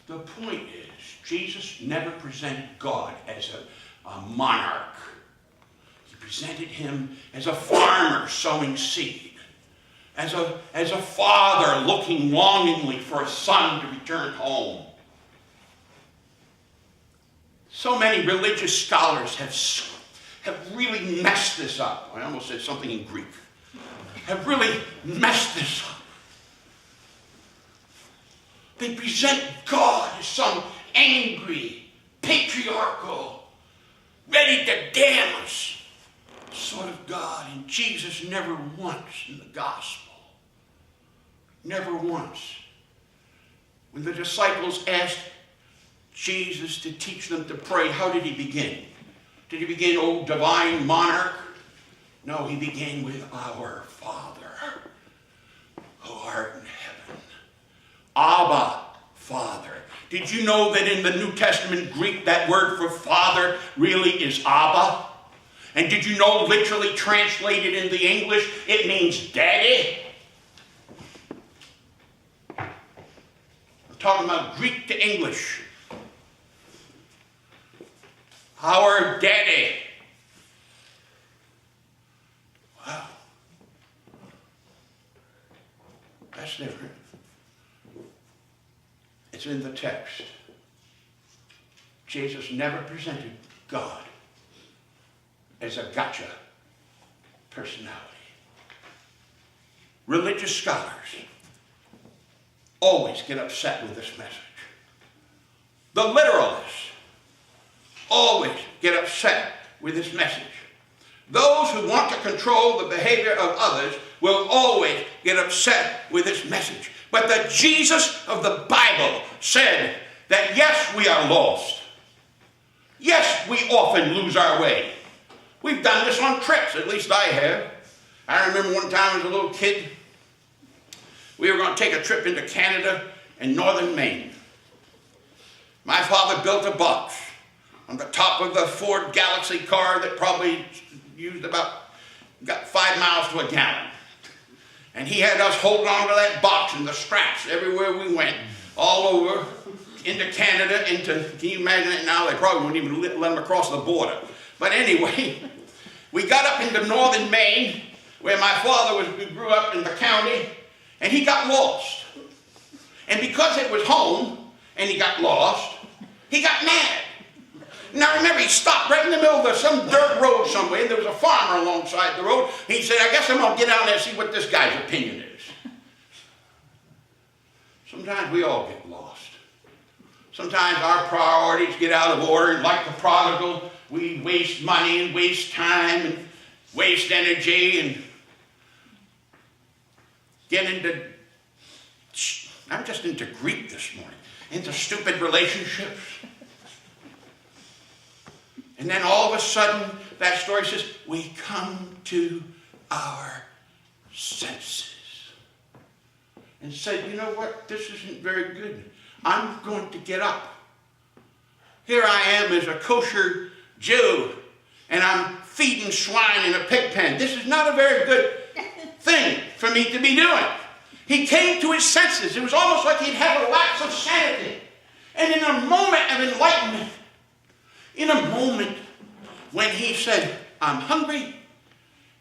The point is, Jesus never presented God as a monarch. He presented him as a farmer sowing seed, as a father looking longingly for a son to return home. So many religious scholars have really messed this up. I almost said something in Greek. Have really messed this up. They present God as some angry, patriarchal, ready to damn us sort of God. And Jesus never once in the gospel, never once, when the disciples asked Jesus to teach them to pray, how did he begin? Did he begin, "O divine monarch"? No, he began with "Our Father, who art in heaven." Abba, Father. Did you know that in the New Testament Greek that word for father really is Abba? And did you know, literally translated into English, it means daddy? I'm talking about Greek to English. Our daddy. Wow. That's different. It's in the text. Jesus never presented God as a gotcha personality. Religious scholars always get upset with this message. The literalists always get upset with this message. Those who want to control the behavior of others will always get upset with this message. But the Jesus of the Bible said that yes, we are lost. Yes, we often lose our way. We've done this on trips, at least I have. I remember one time as a little kid, we were going to take a trip into Canada and northern Maine. My father built a box on the top of the Ford Galaxy car that probably got 5 miles to a gallon. And he had us hold on to that box and the straps everywhere we went, all over, into Canada, can you imagine it now? They probably wouldn't even let them across the border. But anyway, we got up into northern Maine, where my father grew up in the county, and he got lost. And because it was home, and he got lost, he got mad. Now remember, he stopped right in the middle of some dirt road somewhere, and there was a farmer alongside the road. He said, I guess I'm going to get down there and see what this guy's opinion is. Sometimes we all get lost. Sometimes our priorities get out of order, and like the prodigal, we waste money and waste time and waste energy and get into, I'm just into Greek this morning, into stupid relationships. And then all of a sudden, that story says, we come to our senses. And said, you know what, this isn't very good. I'm going to get up. Here I am as a kosher Jew, and I'm feeding swine in a pig pen. This is not a very good thing for me to be doing. He came to his senses. It was almost like he'd had a lapse of sanity. And in a moment of enlightenment, in a moment when he said, I'm hungry,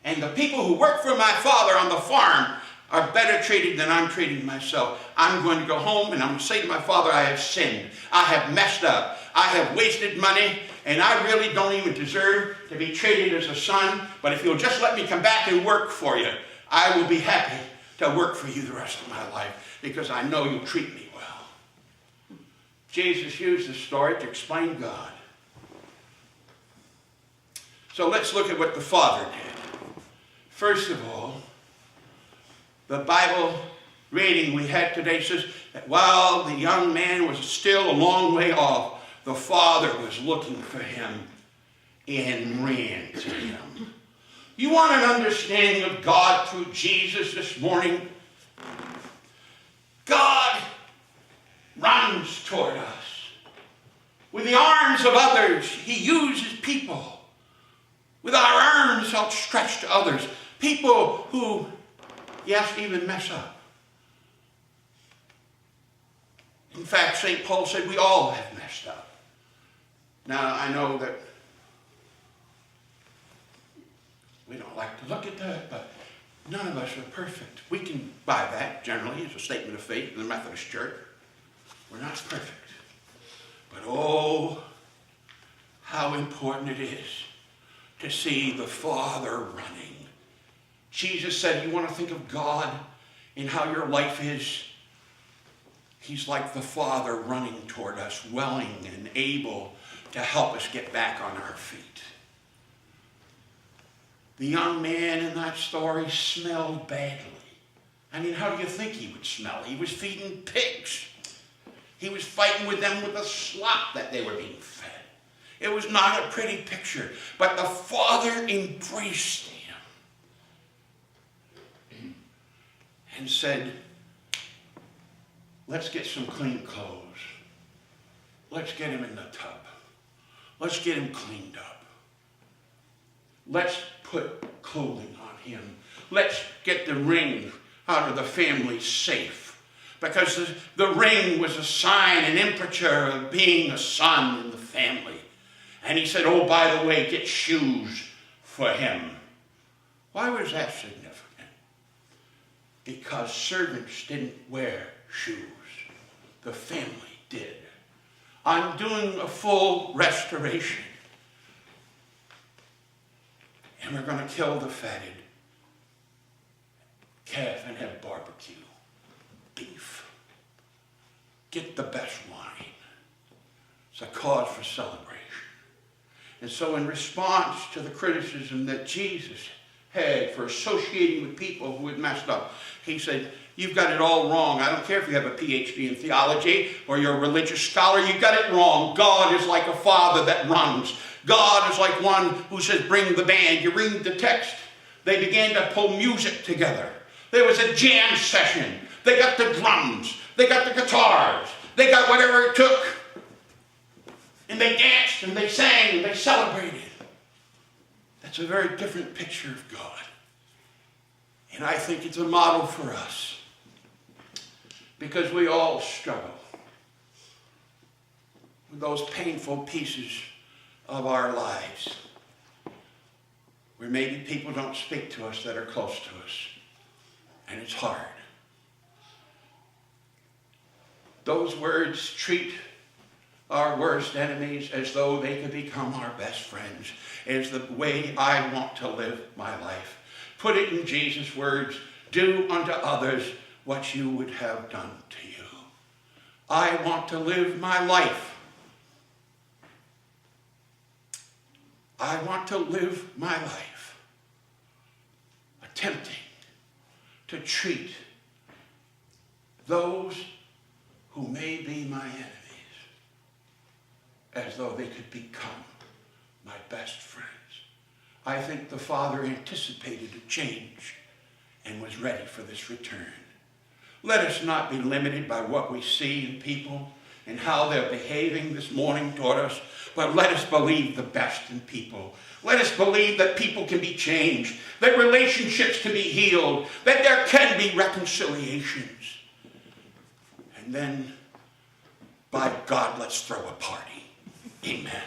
and the people who work for my father on the farm are better treated than I'm treating myself. I'm going to go home and I'm going to say to my father, I have sinned. I have messed up. I have wasted money, and I really don't even deserve to be treated as a son. But if you'll just let me come back and work for you, I will be happy to work for you the rest of my life, because I know you'll treat me well. Jesus used this story to explain God. So let's look at what the Father did. First of all, the Bible reading we had today says that while the young man was still a long way off, the Father was looking for him and ran to him. You want an understanding of God through Jesus this morning? God runs toward us. With the arms of others, he uses people. With our arms outstretched to others, people who, yes, even mess up. In fact, St. Paul said we all have messed up. Now, I know that we don't like to look at that, but none of us are perfect. We can buy that, generally, as a statement of faith in the Methodist Church. We're not perfect. But oh, how important it is to see the Father running. Jesus said, you want to think of God and how your life is? He's like the Father running toward us, willing and able to help us get back on our feet. The young man in that story smelled badly. I mean, how do you think he would smell? He was feeding pigs. He was fighting with them with the slop that they were being fed. It was not a pretty picture, but the Father embraced him and said, let's get some clean clothes. Let's get him in the tub. Let's get him cleaned up. Let's put clothing on him. Let's get the ring out of the family safe. Because the ring was a sign, an imprimatur of being a son in the family. And he said, oh, by the way, get shoes for him. Why was that significant? Because servants didn't wear shoes. The family did. I'm doing a full restoration. And we're going to kill the fatted calf and have barbecue. Beef. Get the best wine. It's a cause for celebration. And so in response to the criticism that Jesus had for associating with people who had messed up, he said, you've got it all wrong. I don't care if you have a PhD in theology or you're a religious scholar, you've got it wrong. God is like a father that runs. God is like one who says, bring the band. You read the text. They began to pull music together. There was a jam session. They got the drums. They got the guitars. They got whatever it took. And they danced and they sang and they celebrated. That's a very different picture of God. And I think it's a model for us. Because we all struggle with those painful pieces of our lives where maybe people don't speak to us that are close to us. And it's hard. Those words treat our worst enemies as though they could become our best friends, is the way I want to live my life. Put it in Jesus' words, do unto others what you would have done to you. I want to live my life. I want to live my life attempting to treat those who may be my enemies as though they could become my best friends. I think the Father anticipated a change and was ready for this return. Let us not be limited by what we see in people and how they're behaving this morning toward us, but let us believe the best in people. Let us believe that people can be changed, that relationships can be healed, that there can be reconciliations. And then, by God, let's throw a party. Amen.